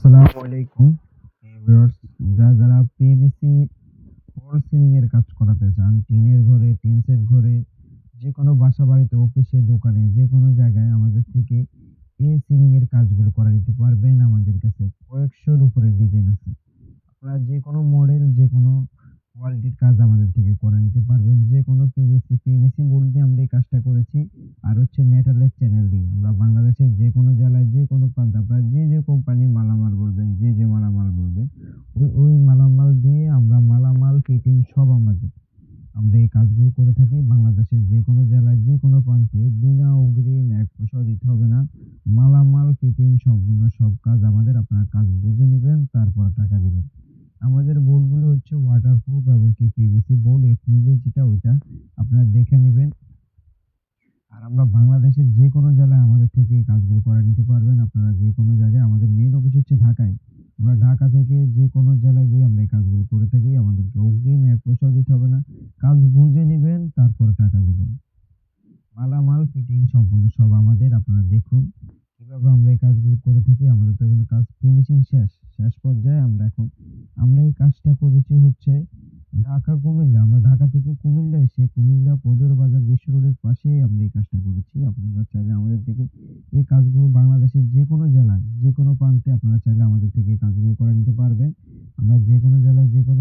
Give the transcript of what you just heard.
আসসালামু আলাইকুম ভিউয়ার্স। যারা পিভিসি ফল সিলিং এর কাজ করাতে চান, টিনের ঘরে, টিন সেট ঘরে, যেকোনো বাসা-বাড়িতে, অফিসে, দোকানে, যেকোনো জায়গায় আমাদের থেকে এই সিলিং এর কাজগুলো করা নিতে পারবেন। আমাদের কাছে কয়েকশোর উপরে ডিজাইন আছে। আপনারা যেকোনো মডেল, যেকোনো কোয়ালিটির কাজ আমাদের থেকে করে নিতে পারবেন। যেকোনো পিভিসি বোর্ড দিয়ে আমরা এই কাজটা করেছি। আর হচ্ছে মেটালের চ্যানেল দিয়ে। আমরা বাংলাদেশের যেকোনো জেলায়, যেকোনো প্রান্তে আপনারা যে কোম্পানির মালামাল বলবেন, যে মালামাল বলবেন, ওই মালামাল দিয়ে আমরা মালামাল, ফিটিং সব আমরা এই কাজগুলো করে থাকি। বাংলাদেশের যেকোনো জেলায়, যেকোনো প্রান্তে বিনা অগ্রিম ১ পয়সাও দিতে হবে না। মালামাল, ফিটিং সম্পূর্ণ সব কাজ আমাদের। আপনারা কাজ বুঝে নিবেন, তারপর টাকা দিবেন। আমাদের বোর্ডগুলো হচ্ছে ওয়াটারপ্রুফ এবং কি পিভিসি বোর্ড। এপ্রিলে যেটা ওইটা আপনারা দেখে নিবেন। আর আমরা বাংলাদেশের যেকোনো জেলায় আমাদের থেকে এই কাজগুলো করে নিতে পারবেন। আপনারা যেকোনো জায়গায়, আমাদের মেইন অফিস হচ্ছে ঢাকায়। আমরা ঢাকা থেকে যেকোনো জেলায় গিয়ে আমরা এই কাজগুলো করে থাকি। আমাদেরকে অগ্রিম ১ পয়সাও দিতে হবে না। কাজ বুঝে নিবেন, তারপরে টাকা দিবেন। মালামাল, ফিটিং সম্পূর্ণ সব আমাদের। আপনারা দেখুন কিভাবে আমরা এই কাজগুলো করে থাকি। আমাদের তো এখন কাজ ফিনিশিং শেষ পর্যায়ে। আমরা এই কাজটা করেছি হচ্ছে ঢাকা, কুমিল্লা। আমরা ঢাকা থেকে কুমিল্লা এসে কুমিল্লা পদর বাজার বিশ্ব রোডের পাশেই আমরা এই কাজটা করেছি। আপনারা চাইলে আমাদের থেকে এই কাজগুলো বাংলাদেশের যেকোনো জেলায়, যেকোনো প্রান্তে আপনারা চাইলে আমাদের থেকে এই কাজগুলো করে নিতে পারবেন। আমরা যেকোনো জেলায়, যেকোনো